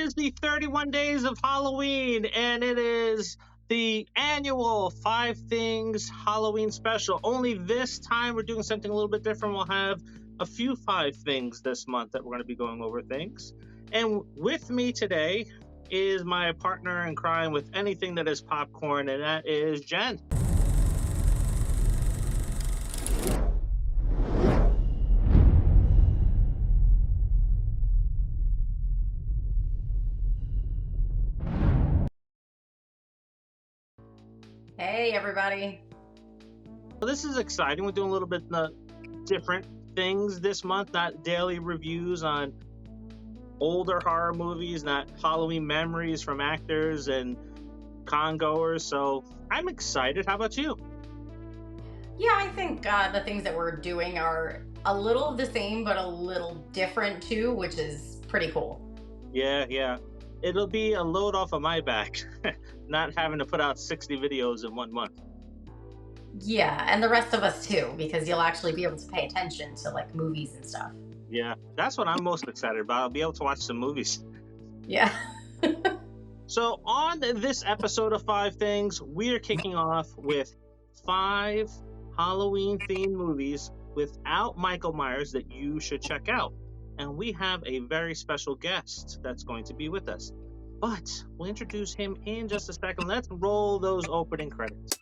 is the 31 Days of Halloween, and it is the annual Five Things Halloween special. Only this time we're doing something a little bit different. We'll have a few five things this month that we're going to be going over things. And with me today is my partner in crime with anything that is popcorn, and that is Jenn. Hey, everybody. Well, this is exciting. We're doing a little bit different things this month, not daily reviews on older horror movies, not Halloween memories from actors and congoers. So I'm excited. How about you? Yeah, I think the things that we're doing are a little the same, but a little different too, which is pretty cool. Yeah. It'll be a load off of my back, not having to put out 60 videos in 1 month. Yeah, and the rest of us too, because you'll actually be able to pay attention to like movies and stuff. Yeah, that's what I'm most excited about. I'll be able to watch some movies. Yeah. So on this episode of Five Things, we are kicking off with 5 Halloween-themed movies without Michael Myers that you should check out. And we have a very special guest that's going to be with us. But we'll introduce him in just a second. Let's roll those opening credits.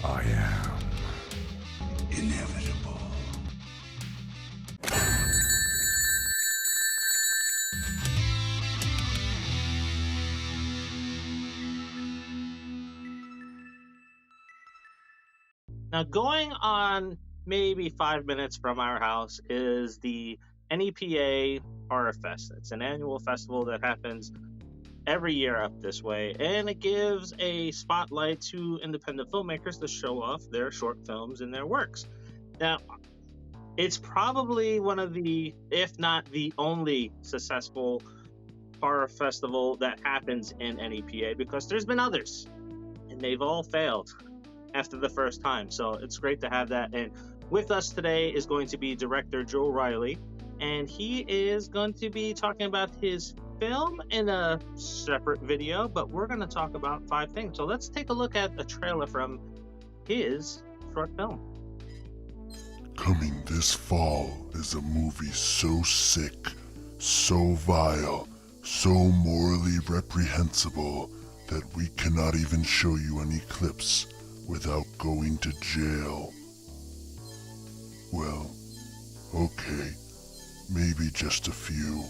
I am inevitable. Now, going on maybe 5 minutes from our house is the NEPA Horror Fest. It's an annual festival that happens every year up this way, and it gives a spotlight to independent filmmakers to show off their short films and their works. Now, it's probably one of the, if not the only successful horror festival that happens in NEPA, because there's been others, and they've all failed after the first time. So it's great to have that. And with us today is going to be director Joe Reilly, and he is going to be talking about his film in a separate video, but we're going to talk about 5 things. So let's take a look at a trailer from his short film. Coming this fall is a movie so sick, so vile, so morally reprehensible that we cannot even show you any clips without going to jail. Well, okay, maybe just a few.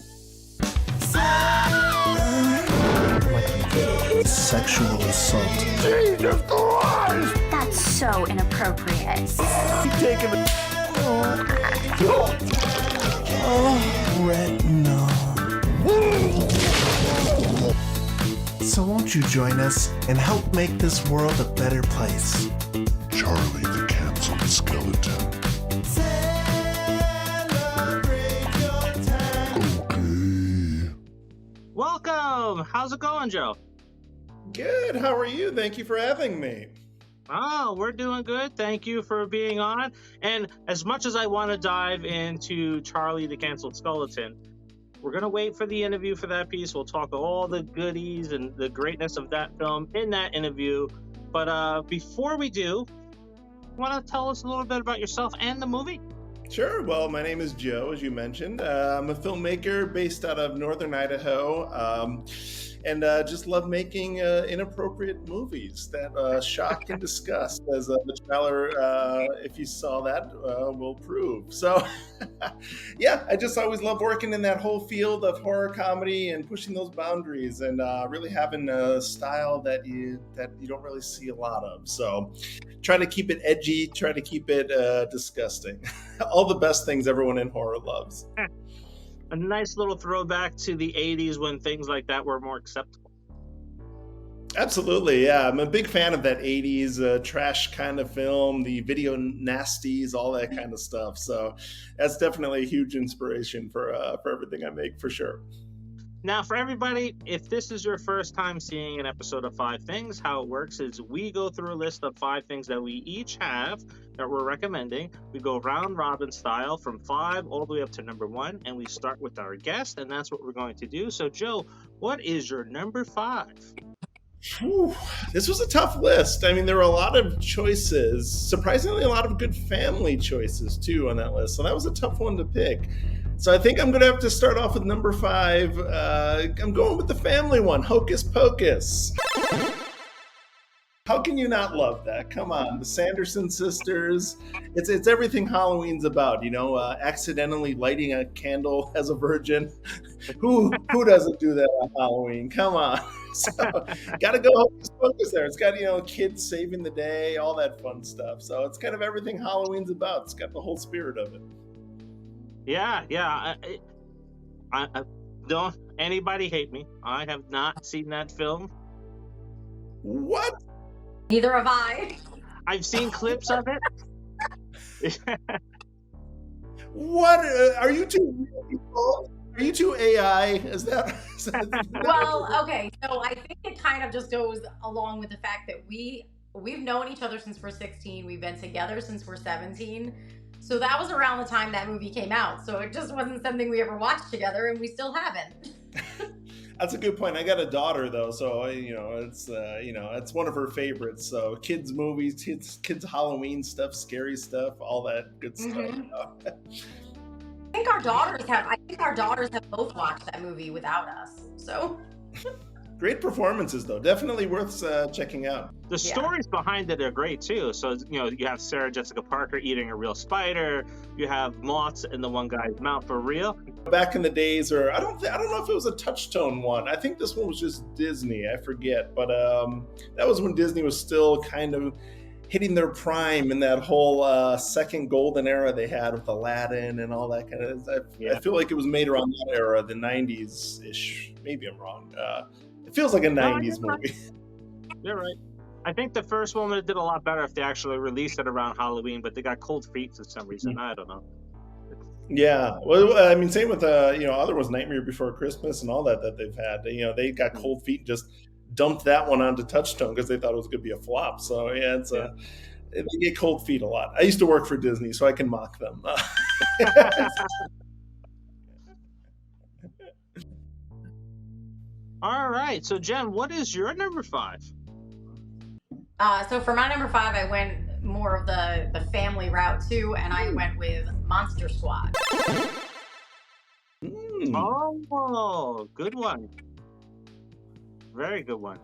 Sexual assault. Jesus Christ! That's so inappropriate. Retinol. So won't you join us and help make this world a better place? Charlie the Canceled Skeleton. Okay. Welcome. How's it going, Joe? Good. How are you? Thank you for having me. Oh, we're doing good. Thank you for being on. And as much as I want to dive into Charlie the Canceled Skeleton, we're going to wait for the interview for that piece. We'll talk all the goodies and the greatness of that film in that interview. But before we do, want to tell us a little bit about yourself and the movie? Sure. Well, my name is Joe, as you mentioned. I'm a filmmaker based out of Northern Idaho. And just love making inappropriate movies that shock and disgust, as the trailer, if you saw that, will prove. So, yeah, I just always love working in that whole field of horror comedy and pushing those boundaries, and really having a style that you don't really see a lot of. So, try to keep it edgy, try to keep it disgusting. All the best things everyone in horror loves. A nice little throwback to the 80s when things like that were more acceptable. Absolutely, yeah. I'm a big fan of that 80s trash kind of film, the video nasties, all that kind of stuff. So that's definitely a huge inspiration for everything I make, for sure. Now, for everybody, if this is your first time seeing an episode of Five Things, how it works is we go through a list of 5 things that we each have that we're recommending. We go round robin style from 5 all the way up to number 1, and we start with our guest, and that's what we're going to do. So, Joe, what is your number 5? Whew, this was a tough list. I mean, there were a lot of choices. Surprisingly, a lot of good family choices, too, on that list. So that was a tough one to pick. So I think I'm going to have to start off with number 5. I'm going with the family one, Hocus Pocus. How can you not love that? Come on, the Sanderson sisters. It's everything Halloween's about, accidentally lighting a candle as a virgin. Who doesn't do that on Halloween? Come on. So got to go Hocus Pocus there. It's got, kids saving the day, all that fun stuff. So it's kind of everything Halloween's about. It's got the whole spirit of it. Yeah. I don't anybody hate me. I have not seen that film. What? Neither have I. I've seen clips of it. What? Are you two real people? Are you two AI? Is that Well, okay. So I think it kind of just goes along with the fact that we've known each other since we're 16. We've been together since we're 17. So that was around the time that movie came out. So it just wasn't something we ever watched together, and we still haven't. That's a good point. I got a daughter though, so it's one of her favorites. So kids movies, kids Halloween stuff, scary stuff, all that good stuff. I think our daughters have both watched that movie without us. So great performances though, definitely worth checking out. The stories behind it are great too. So you have Sarah Jessica Parker eating a real spider. You have moths in the one guy's mouth for real. Back in the days, or I don't know if it was a Touchstone one. I think this one was just Disney. I forget, but that was when Disney was still kind of hitting their prime in that whole second golden era they had with Aladdin and all that kind of. I feel like it was made around that era, the 90s ish. Maybe I'm wrong. It feels like a 90s movie. You're right. I think the first one did a lot better if they actually released it around Halloween, but they got cold feet for some reason. I don't know. Yeah, well, I mean, same with other ones, Nightmare Before Christmas and all that they've had. They got cold feet and just dumped that one onto Touchstone because they thought it was going to be a flop. So they get cold feet a lot. I used to work for Disney, so I can mock them. All right, so Jenn, what is your number 5? So for my number 5, I went more of the family route too, and I went with Monster Squad. Oh, good one. Very good one.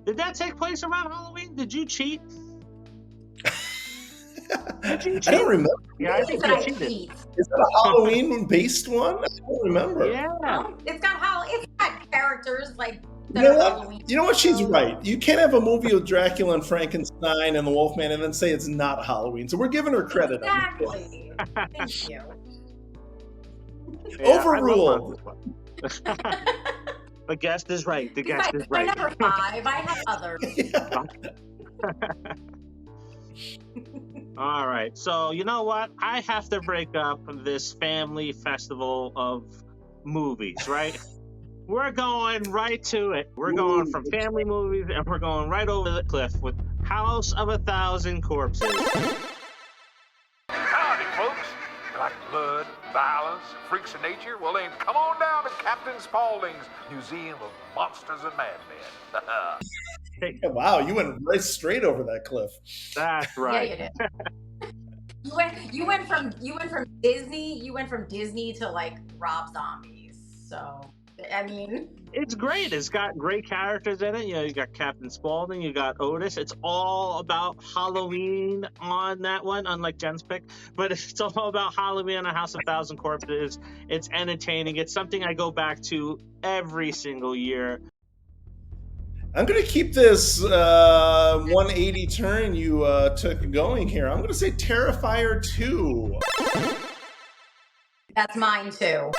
Did that take place around Halloween? Did you cheat? I don't remember. Yeah, I think you cheated. Is that a Halloween-based one? I don't remember. Yeah. It's got characters like You know what? She's right. You can't have a movie with Dracula and Frankenstein and the Wolfman and then say it's not Halloween. So we're giving her credit. Exactly. Thank you. Overruled. The guest is right. The guest is my right. number 5. I have others. All right. So you know what? I have to break up this family festival of movies, right? We're going right to it. We're going from family movies, and we're going right over the cliff with House of 1,000 Corpses. Howdy, folks. You like blood, violence, freaks of nature? Well, then come on down to Captain Spaulding's Museum of Monsters and Madmen. Wow, you went right straight over that cliff. That's right. Yeah, you did. You went from Disney to like Rob Zombies. So I mean, it's great. It's got great characters in it. You got Captain Spaulding, you got Otis. It's all about Halloween on that one, unlike Jenn's pick. But it's all about Halloween on a House of 1,000 Corpses. It's entertaining. It's something I go back to every single year. I'm going to keep this 180 turn you took going here. I'm going to say Terrifier 2. That's mine too.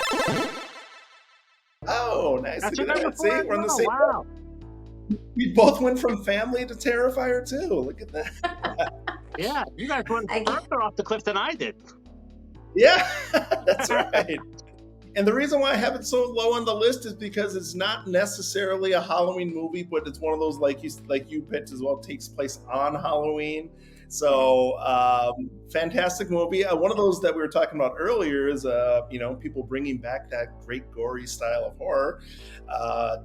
Oh, nice. That's See, we're on the same. Wow. We both went from family to Terrifier 2. Look at that. Yeah, you guys went further off the cliff than I did. Yeah, that's right. And the reason why I have it so low on the list is because it's not necessarily a Halloween movie, but it's one of those like you picked as well, takes place on Halloween. So fantastic movie. One of those that we were talking about earlier is people bringing back that great gory style of horror.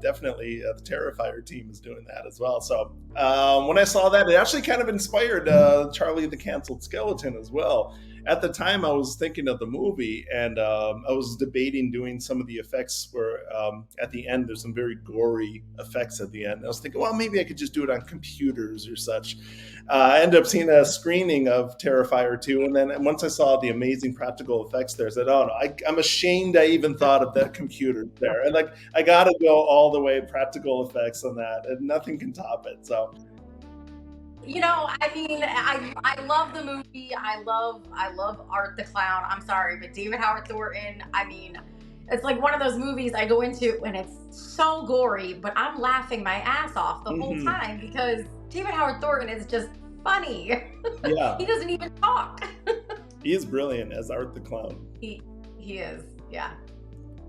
Definitely the Terrifier team is doing that as well. So when I saw that, it actually kind of inspired Charlie the Canceled Skeleton as well. At the time, I was thinking of the movie, and I was debating doing some of the effects where at the end, there's some very gory effects at the end. I was thinking, well, maybe I could just do it on computers or such. I ended up seeing a screening of Terrifier 2, and then once I saw the amazing practical effects there, I said, oh, no, I'm ashamed I even thought of that computer there. And I got to go all the way practical effects on that, and nothing can top it. So. I love the movie. I love Art the Clown. I'm sorry, but David Howard Thornton, it's like one of those movies I go into and it's so gory, but I'm laughing my ass off the whole time because David Howard Thornton is just funny. Yeah. He doesn't even talk. He is brilliant as Art the Clown. He is, yeah.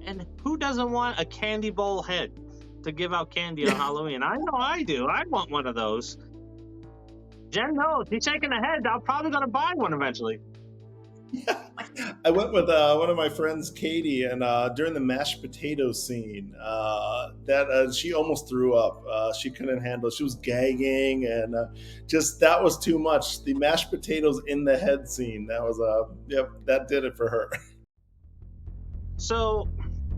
And who doesn't want a candy bowl head to give out candy on Halloween? I know I do. I want one of those. Jen knows. He's shaking the head. I'm probably going to buy one eventually. Yeah. I went with one of my friends, Katie, and during the mashed potato scene, she almost threw up. She couldn't handle it. She was gagging, and that was too much. The mashed potatoes in the head scene, that did it for her. So,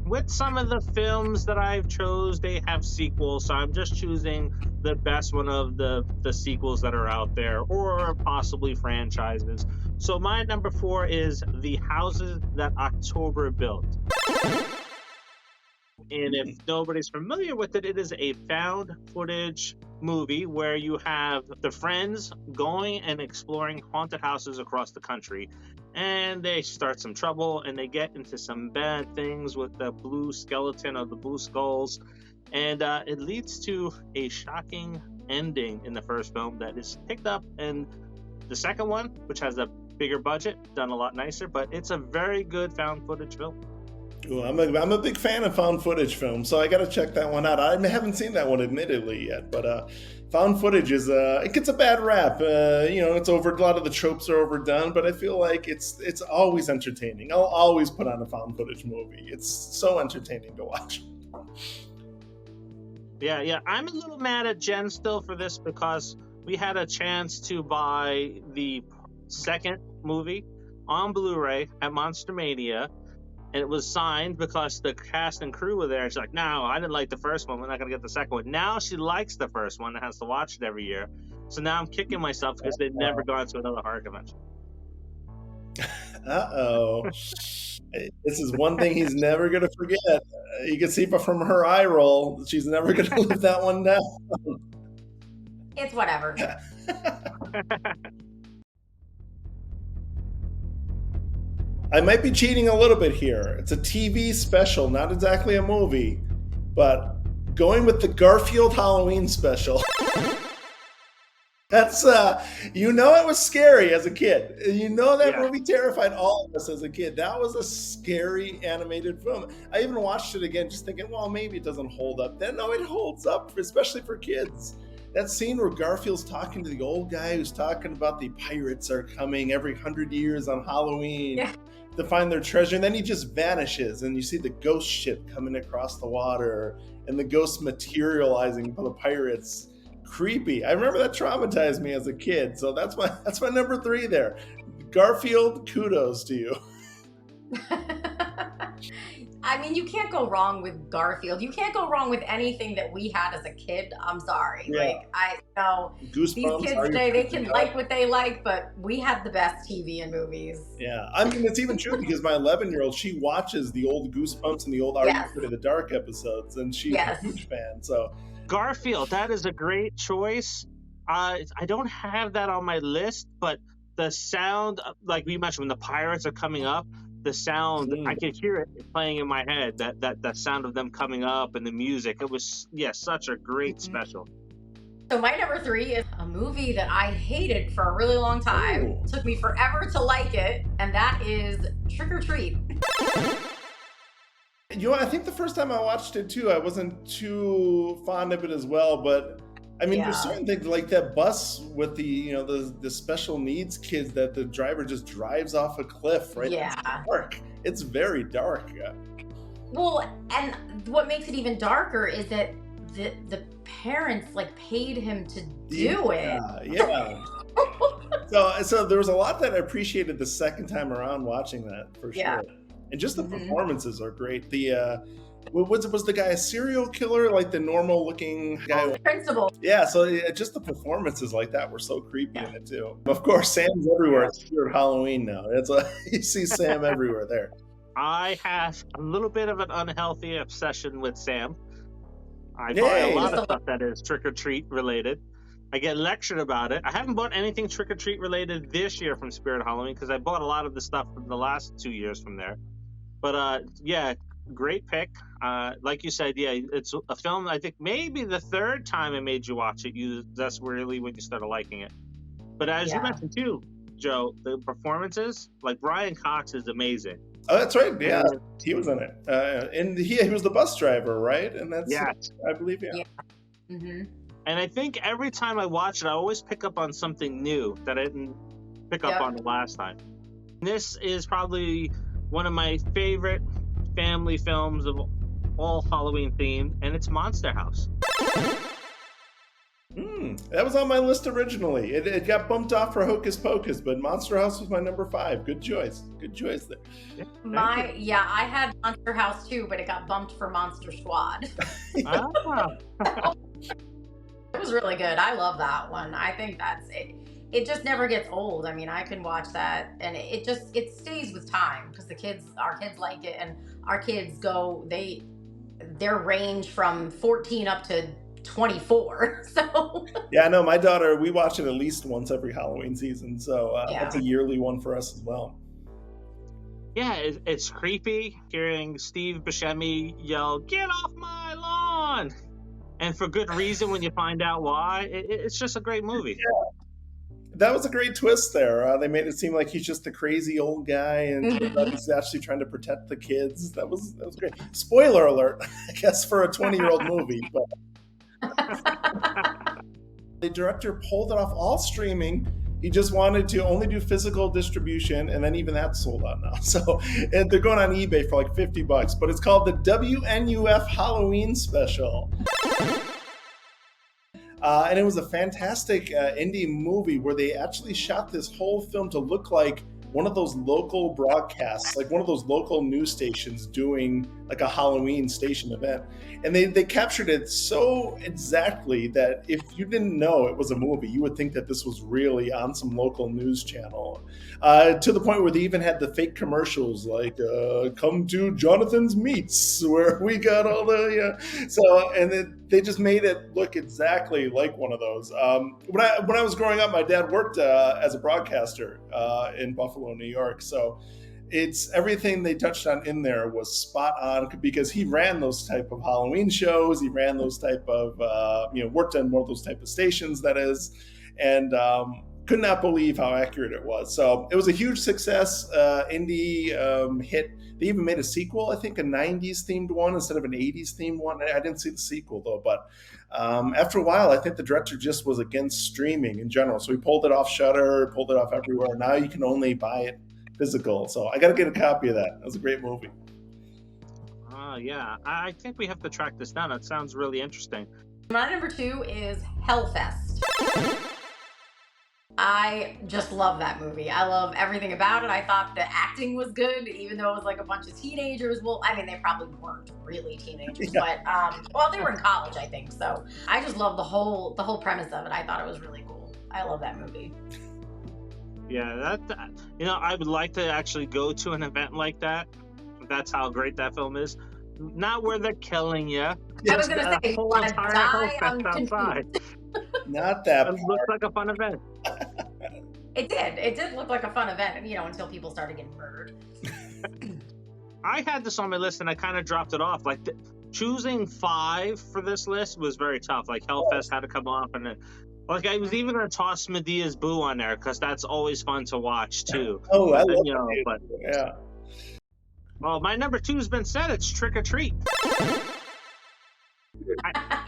with some of the films that I've chose, they have sequels, so I'm just choosing the best one of the sequels that are out there, or possibly franchises. So my number 4 is The Houses That October Built. And if nobody's familiar with it, it is a found footage movie where you have the friends going and exploring haunted houses across the country. And they start some trouble and they get into some bad things with the blue skeleton or the blue skulls. And it leads to a shocking ending in the first film that is picked up in the second one, which has a bigger budget, done a lot nicer, but it's a very good found footage film. Ooh, I'm a big fan of found footage films, so I got to check that one out. I haven't seen that one admittedly yet, but found footage is it gets a bad rap. It's over. A lot of the tropes are overdone, but I feel like it's always entertaining. I'll always put on a found footage movie. It's so entertaining to watch. Yeah. I'm a little mad at Jen still for this because we had a chance to buy the second movie on Blu-ray at Monster Mania. And it was signed because the cast and crew were there. She's like, no, I didn't like the first one. We're not going to get the second one. Now she likes the first one and has to watch it every year. So now I'm kicking myself because they've never gone to another horror convention. Uh-oh. This is one thing he's never going to forget. You can see from her eye roll, she's never going to live that one down. It's whatever. I might be cheating a little bit here. It's a TV special, not exactly a movie, but going with the Garfield Halloween special. That's, it was scary as a kid. That movie terrified all of us as a kid. That was a scary animated film. I even watched it again just thinking, well, maybe it doesn't hold up. Then, no, it holds up, especially for kids. That scene where Garfield's talking to the old guy who's talking about the pirates are coming every 100 years on Halloween to find their treasure, and then he just vanishes, and you see the ghost ship coming across the water, and the ghosts materializing for the pirates. Creepy. I remember that traumatized me as a kid, so that's my number 3 there. Garfield, kudos to you. You can't go wrong with Garfield. You can't go wrong with anything that we had as a kid. I'm sorry. Yeah. I know these kids today, they can like what they like, but we had the best TV and movies. Yeah. It's even true because my 11-year-old, she watches the old Goosebumps and the old Are You Afraid of the Dark episodes, and she's a huge fan. So Garfield, that is a great choice. I don't have that on my list, but the sound, like we mentioned, when the pirates are coming up, the sound, I could hear it playing in my head, that sound of them coming up and the music. It was, such a great special. So my number 3 is a movie that I hated for a really long time. It took me forever to like it, and that is Trick or Treat. You know, I think the first time I watched it too, I wasn't too fond of it as well. But I mean, there's Yeah. certain things like that bus with the special needs kids that the driver just drives off a cliff, right? Yeah. It's dark. It's very dark. Yeah. Well, and what makes it even darker is that the parents like paid him to do it. Yeah. So there was a lot that I appreciated the second time around watching that for sure. Yeah. And just the Mhm. performances are great. The was the guy a serial killer, like the normal looking guy? Principal. Yeah, so just the performances like that were so creepy in it too. Of course, Sam's everywhere. It's Spirit Halloween now. You see Sam everywhere there. I have a little bit of an unhealthy obsession with Sam. I buy Yay. a lot of stuff that is trick or treat related. I get lectured about it. I haven't bought anything trick or treat related this year from Spirit Halloween because I bought a lot of the stuff from the last 2 years from there. But yeah, great pick. Like you said, yeah, it's a film. I think maybe the third time I made you watch it, that's really when you started liking it. But as you Yeah. mentioned too, Joe, the performances, like Brian Cox is amazing. Oh, that's right. Yeah, he was in it, and he was the bus driver, right? And that's Yes. I believe, yeah. Mm-hmm. And I think every time I watch it, I always pick up on something new that I didn't pick up Yep. on the last time. This is probably one of my favorite family films of all Halloween themed, and it's Monster House. That was on my list originally. It got bumped off for Hocus Pocus, but Monster House was my number 5. Good choice. Good choice there. Yeah, I had Monster House too, but it got bumped for Monster Squad. Ah. It was really good. I love that one. I think that's it. It just never gets old. I mean, I can watch that, and it stays with time because our kids like it, and our kids their range from 14 up to 24. So Yeah, no, my daughter, we watch it at least once every Halloween season, so Yeah. that's a yearly one for us as well. Yeah, it's creepy hearing Steve Buscemi yell, "Get off my lawn!" And for good reason when you find out why. It's just a great movie. That was a great twist there. They made it seem like he's just a crazy old guy, and he's actually trying to protect the kids. That was great. Spoiler alert, I guess, for a 20-year-old movie, but the director pulled it off all streaming. He just wanted to only do physical distribution, and then even that's sold out now. So and they're going on eBay for like $50, but it's called the WNUF Halloween Special. And it was a fantastic indie movie where they actually shot this whole film to look like one of those local broadcasts, like one of those local news stations doing like a Halloween station event. And they captured it so exactly that if you didn't know it was a movie, you would think that this was really on some local news channel. To the point where they even had the fake commercials like, come to Jonathan's Meats, where we got all the, and they just made it look exactly like one of those. When I was growing up, my dad worked as a broadcaster in Buffalo, New York. So it's everything they touched on in there was spot on because he ran those type of Halloween shows. He ran those type of, worked on more of those type of stations, that is. And could not believe how accurate it was. So it was a huge success, indie hit. They even made a sequel, I think a 90s themed one instead of an 80s themed one. I didn't see the sequel though, but after a while, I think the director just was against streaming in general. So he pulled it off Shudder, pulled it off everywhere. Now you can only buy it physical. So I got to get a copy of that. That was a great movie. Yeah, I think we have to track this down. It sounds really interesting. My number 2 is Hellfest. I just love that movie. I love everything about it. I thought the acting was good, even though it was like a bunch of teenagers. Well, I mean, they probably weren't really teenagers, but they were in college, I think. So I just love the whole premise of it. I thought it was really cool. I love that movie. Yeah, I would like to actually go to an event like that. That's how great that film is. Not where they're killing you. I was going to say, you want to die on outside. Not that. It looks like a fun event. It did. It did look like a fun event, until people started getting murdered. I had this on my list and I kind of dropped it off. Like choosing 5 for this list was very tough. Like Hellfest had to come off, and then, like I was even gonna toss Medea's Boo on there because that's always fun to watch too. Oh, I love but yeah. Well, my number 2 has been said. It's Trick or Treat.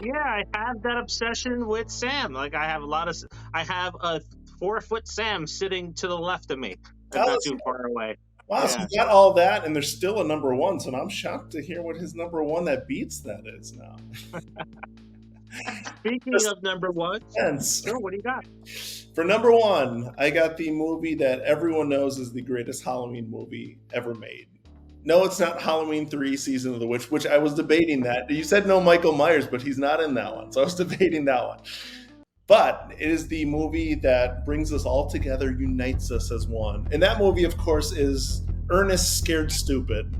I have that obsession with Sam. Like I have a 4-foot Sam sitting to the left of me, not too far away. Wow, so you got all that, and there's still a number 1. So I'm shocked to hear what his number 1 that beats that is now. Speaking of number 1, sure, what do you got? For number 1, I got the movie that everyone knows is the greatest Halloween movie ever made. No, it's not Halloween 3 Season of the Witch, which I was debating that. You said no Michael Myers, but he's not in that one. So I was debating that one. But it is the movie that brings us all together, unites us as one. And that movie, of course, is Ernest Scared Stupid.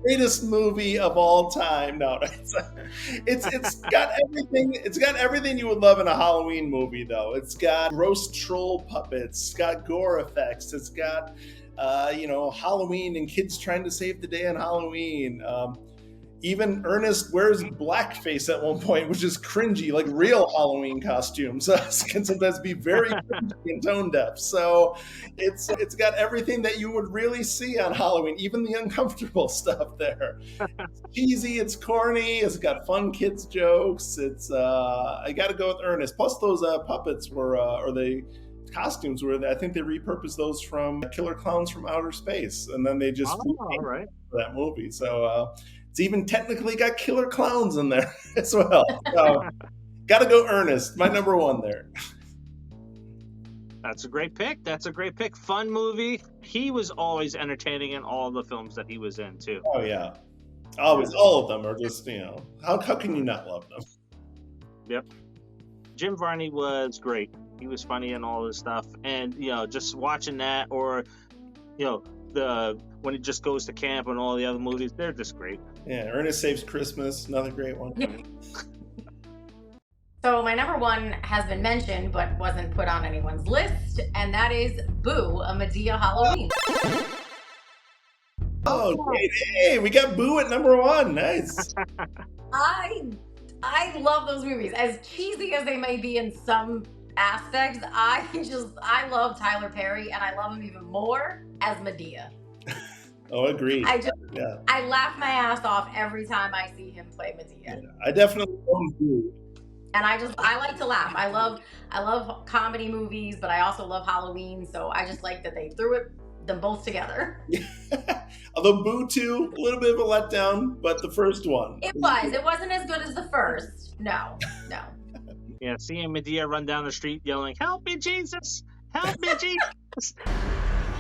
Greatest movie of all time. No, it's got everything. It's got everything you would love in a Halloween movie, though. It's got gross troll puppets. It's got gore effects. It's got Halloween and kids trying to save the day on Halloween. Even Ernest wears blackface at one point, which is cringy, like real Halloween costumes can sometimes be very cringy and tone deaf. So it's got everything that you would really see on Halloween, even the uncomfortable stuff there. It's cheesy, it's corny, it's got fun kids jokes. It's I got to go with Ernest. Plus those puppets were, or the costumes were, I think they repurposed those from Killer Clowns from Outer Space, and then they just all right for that movie. So. It's even technically got killer clowns in there as well. So, gotta go Ernest, my number 1 there. That's a great pick. Fun movie. He was always entertaining in all the films that he was in, too. Oh, yeah. Always. All of them are just, how can you not love them? Yep. Jim Varney was great. He was funny in all this stuff. And, just watching that or, when he just goes to camp and all the other movies, they're just great. Yeah, Ernest Saves Christmas, another great one. So my number 1 has been mentioned, but wasn't put on anyone's list, and that is Boo, a Madea Halloween. Oh, great. Hey, we got Boo at number 1. Nice. I love those movies. As cheesy as they may be in some aspects, I love Tyler Perry, and I love him even more as Madea. Oh, agreed. I laugh my ass off every time I see him play Madea. Yeah, I definitely love Boo. And I like to laugh. I love comedy movies, but I also love Halloween, so I just like that they threw them both together. Although Boo 2, a little bit of a letdown, but the first one. It wasn't as good as the first. No. Yeah, seeing Madea run down the street yelling, "Help me, Jesus! Help me, Jesus!"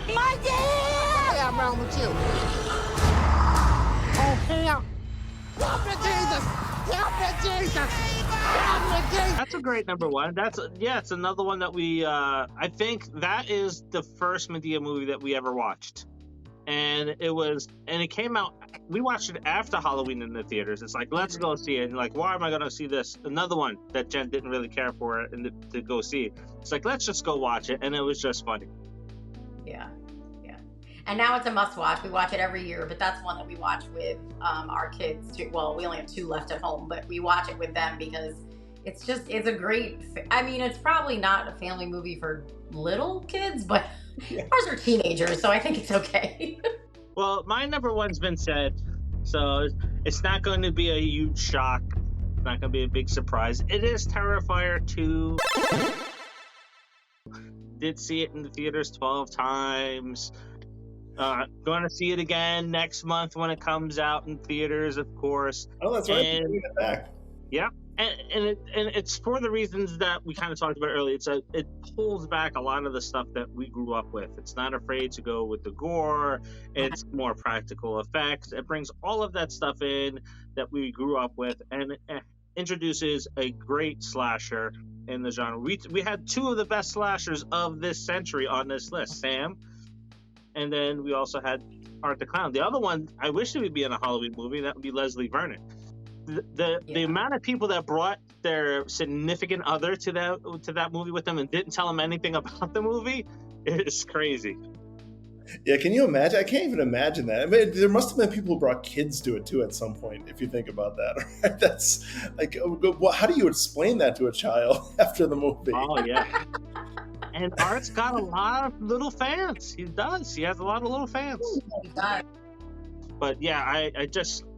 My dear! I'm wrong with you. Oh, hell. Help me, Jesus! Help me, Jesus! Help me, Jesus! That's a great number 1. It's another one that we, I think that is the first Madea movie that we ever watched. And it came out, we watched it after Halloween in the theaters. It's like, let's go see it. And like, why am I going to see this? Another one that Jen didn't really care for and to go see. It's like, let's just go watch it. And it was just funny. Yeah. And now it's a must-watch. We watch it every year, but that's one that we watch with our kids too. Well, we only have 2 left at home, but we watch it with them because it's a great. I mean, it's probably not a family movie for little kids, but ours are teenagers, so I think it's okay. Well, my number 1's been said, so it's not going to be a huge shock. It's not going to be a big surprise. It is Terrifier 2. Did see it in the theaters 12 times. Going to see it again next month when it comes out in theaters, of course. Oh, that's right. Bring it back. Yeah, and it's for the reasons that we kind of talked about earlier. It pulls back a lot of the stuff that we grew up with. It's not afraid to go with the gore. It's more practical effects. It brings all of that stuff in that we grew up with, and it introduces a great slasher in the genre. We had 2 of the best slashers of this century on this list, Sam. And then we also had Art the Clown. The other one, I wish it would be in a Halloween movie. That would be Leslie Vernon. The amount of people that brought their significant other to that movie with them and didn't tell them anything about the movie is crazy. Yeah, can you imagine? I can't even imagine that. I mean, there must have been people who brought kids to it too at some point, if you think about that. Right? That's like, how do you explain that to a child after the movie? Oh yeah. And Art's got a lot of little fans. He does. He has a lot of little fans. He does. But yeah,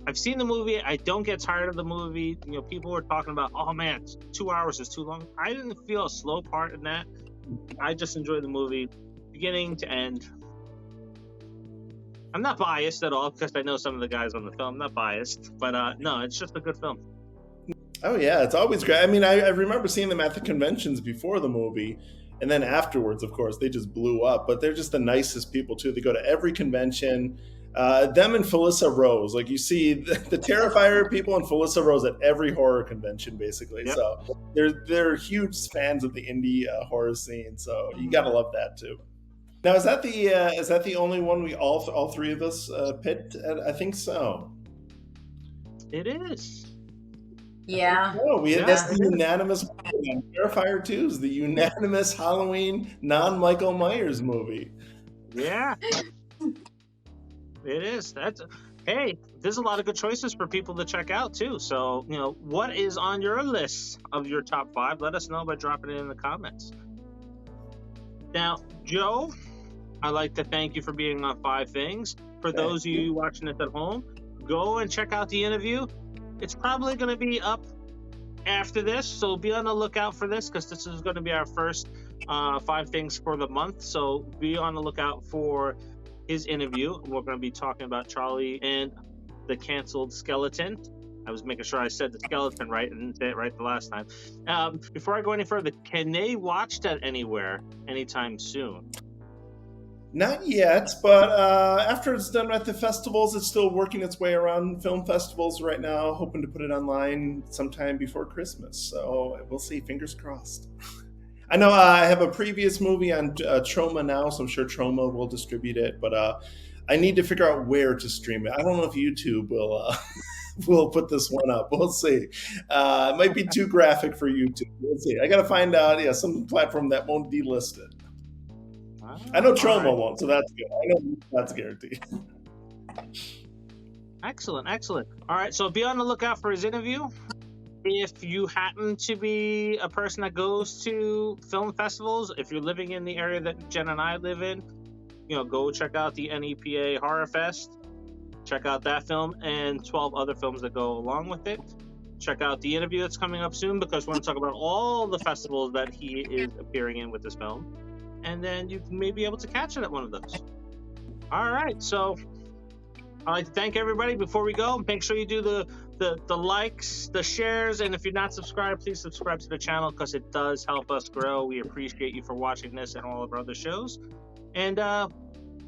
I've seen the movie. I don't get tired of the movie. You know, people were talking about, oh man, 2 hours is too long. I didn't feel a slow part in that. I just enjoyed the movie, beginning to end. I'm not biased at all because I know some of the guys on the film. I'm not biased, but no, it's just a good film. Oh yeah, it's always great. I mean, I remember seeing them at the conventions before the movie, and then afterwards, of course, they just blew up. But they're just the nicest people too. They go to every convention. Them and Felissa Rose, like you see the Terrifier people and Felissa Rose at every horror convention, basically. Yep. So they're huge fans of the indie horror scene. So you gotta love that too. Now, is that the only one we all three of us picked? I think so. It is. Yeah. Oh, that's the unanimous. Terrifier 2 is the unanimous Halloween non-Michael Myers movie. Yeah. It is. Hey, there's a lot of good choices for people to check out too. So, you know, what is on your list of your top 5? Let us know by dropping it in the comments. Now, Joe, I'd like to thank you for being on 5 Things. For those of you watching this at home, go and check out the interview. It's probably going to be up after this, so be on the lookout for this because this is going to be our first 5 Things for the month. So be on the lookout for his interview. We're going to be talking about Charlie and the canceled skeleton. I was making sure I said the skeleton right and didn't say it right the last time. Before I go any further, can they watch that anywhere anytime soon? Not yet, but after it's done at the festivals, it's still working its way around film festivals right now, hoping to put it online sometime before Christmas. So we'll see, fingers crossed. I know I have a previous movie on Troma now, so I'm sure Troma will distribute it, but I need to figure out where to stream it. I don't know if YouTube will put this one up. We'll see. It might be too graphic for YouTube. We'll see. I got to find out, some platform that won't delist it. I know Troma won't, so that's good. I know that's guaranteed. Excellent. All right, so be on the lookout for his interview. If you happen to be a person that goes to film festivals, if you're living in the area that Jen and I live in, go check out the NEPA Horror Fest. Check out that film and 12 other films that go along with it. Check out the interview that's coming up soon because we're going to talk about all the festivals that he is appearing in with this film. And then you may be able to catch it at one of those. All right, so I'd like to thank everybody. Before we go, make sure you do the likes, the shares, and if you're not subscribed, please subscribe to the channel because it does help us grow. We appreciate you for watching this and all of our other shows. And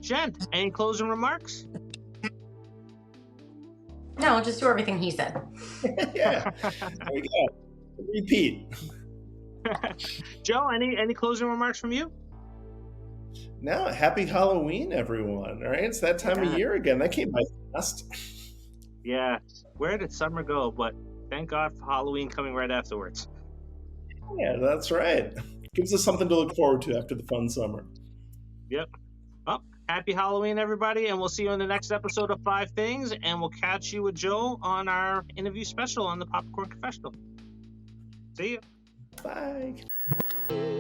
Jen, any closing remarks? No, just do everything he said. Yeah, there we go. Repeat. Joe, any closing remarks from you? Now, happy Halloween, everyone. All right, it's that time of year again. That came by fast. Yeah, where did summer go? But thank God for Halloween coming right afterwards. Yeah, that's right. Gives us something to look forward to after the fun summer. Yep. Well, happy Halloween, everybody, and we'll see you in the next episode of 5 Things, and we'll catch you with Joe on our interview special on the Popcorn Confessional. See you. Bye.